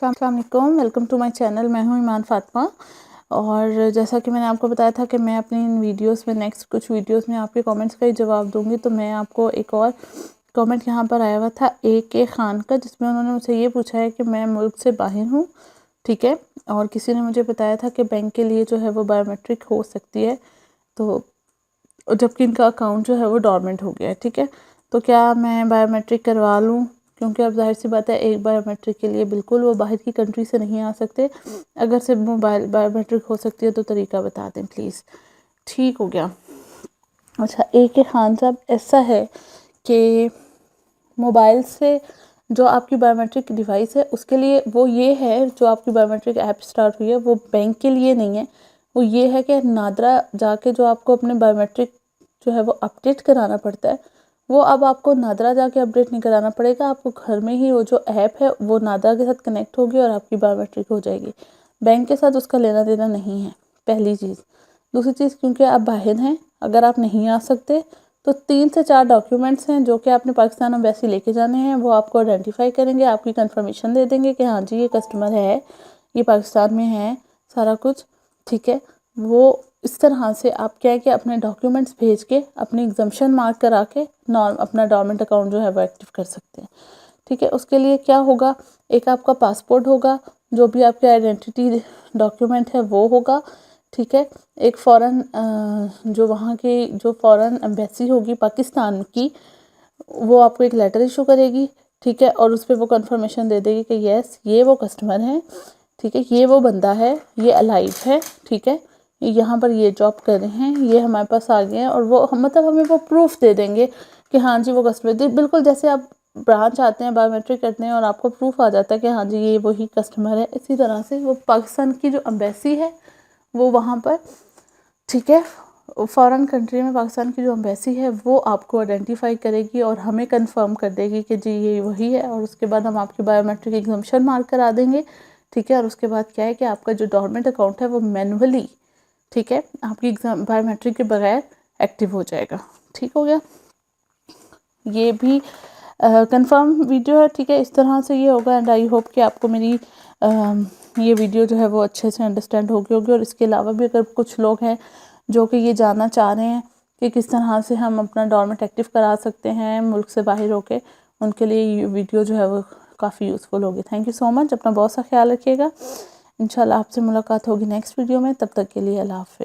अस्सलाम वालेकुम, welcome to my channel. मैं हूं ईमान फ़ातिमा। और जैसा कि मैंने आपको बताया था कि मैं अपनी इन वीडियोस में नेक्स्ट कुछ वीडियोस में आपके कमेंट्स का ही जवाब दूंगी, तो मैं आपको एक और कमेंट यहां पर आया हुआ था AK खान का, जिसमें उन्होंने मुझसे ये पूछा है कि मैं मुल्क से बाहर हूँ, ठीक है, और किसी ने मुझे बताया था कि बैंक के लिए जो है वो बायोमेट्रिक हो सकती है, तो जबकि इनका अकाउंट जो है वो डॉर्मेंट हो गया है, ठीक है। तो क्या मैं बायोमेट्रिक करवा लूँ, क्योंकि अब ज़ाहिर सी बात है एक बायोमेट्रिक के लिए बिल्कुल वो बाहर की कंट्री से नहीं आ सकते। अगर सिर्फ मोबाइल बायोमेट्रिक हो सकती है तो तरीका बता दें प्लीज़। ठीक हो गया। अच्छा, AK खान साहब, ऐसा है कि मोबाइल से जो आपकी बायोमेट्रिक डिवाइस है उसके लिए वो ये है, जो आपकी बायोमेट्रिक ऐप स्टार्ट हुई है वो बैंक के लिए नहीं है। वो ये है कि नादरा जाके जो आपको अपने बायोमेट्रिक जो है वो अपडेट कराना पड़ता है, वो अब आपको नादरा जाके अपडेट नहीं कराना पड़ेगा। आपको घर में ही वो जो ऐप है वो नादरा के साथ कनेक्ट होगी और आपकी बायोमेट्रिक हो जाएगी। बैंक के साथ उसका लेना देना नहीं है, पहली चीज़। दूसरी चीज़, क्योंकि आप बाहर हैं, अगर आप नहीं आ सकते तो 3 से 4 डॉक्यूमेंट्स हैं जो कि आपने पाकिस्तान एम्बेसी लेके जाने हैं। वो आपको आइडेंटिफाई करेंगे, आपकी कंफर्मेशन दे देंगे कि हाँ जी ये कस्टमर है, ये पाकिस्तान में है, सारा कुछ ठीक है। वो इस तरह से आप क्या है कि अपने डॉक्यूमेंट्स भेज के अपनी एग्जम्पशन मार्क करा के अपना डोरमेंट अकाउंट जो है वो एक्टिव कर सकते हैं, ठीक है। उसके लिए क्या होगा, एक आपका पासपोर्ट होगा, जो भी आपके आइडेंटिटी डॉक्यूमेंट है वो होगा, ठीक है। एक फ़ॉरेन जो वहाँ की जो फ़ॉरेन एम्बेसी होगी पाकिस्तान की, वो आपको एक लेटर इशू करेगी, ठीक है, और उस पर वो कंफर्मेशन दे देगी कि यस ये वो कस्टमर है, ठीक है, ये वो बंदा है, ये अलाइव है, ठीक है, यहाँ पर ये जॉब कर रहे हैं, ये हमारे पास आ गए हैं, और वो मतलब हमें वो प्रूफ दे देंगे कि हाँ जी वो कस्टमर, बिल्कुल जैसे आप ब्रांच आते हैं बायोमेट्रिक करते हैं और आपको प्रूफ आ जाता है कि हाँ जी ये वही कस्टमर है। इसी तरह से वो पाकिस्तान की जो एम्बेसी है वो वहाँ पर, ठीक है, फ़ॉरेन कंट्री में पाकिस्तान की जो एम्बेसी है वो आपको आइडेंटिफाई करेगी और हमें कंफर्म कर देगी कि जी ये वही है, और उसके बाद हम आपकी बायोमेट्रिक एग्जम्पशन मार्क करा देंगे, ठीक है। और उसके बाद क्या है कि आपका जो डोरमेंट अकाउंट है वो मैनुअली, ठीक है, आपकी एग्जाम बायोमेट्रिक के बगैर एक्टिव हो जाएगा। ठीक हो गया, ये भी कंफर्म वीडियो है, ठीक है। इस तरह से ये होगा, एंड आई होप कि आपको मेरी ये वीडियो जो है वो अच्छे से अंडरस्टैंड होगी। और इसके अलावा भी अगर कुछ लोग हैं जो कि ये जानना चाह रहे हैं कि किस तरह से हम अपना डोरमेंट एक्टिव करा सकते हैं मुल्क से बाहर होके, उनके लिए ये वीडियो जो है वो काफ़ी यूज़फुल होगी। Thank you so much. अपना बहुत सा ख्याल रखिएगा। इंशाल्लाह आपसे मुलाकात होगी नेक्स्ट वीडियो में। तब तक के लिए अल्लाह हाफ़िज़।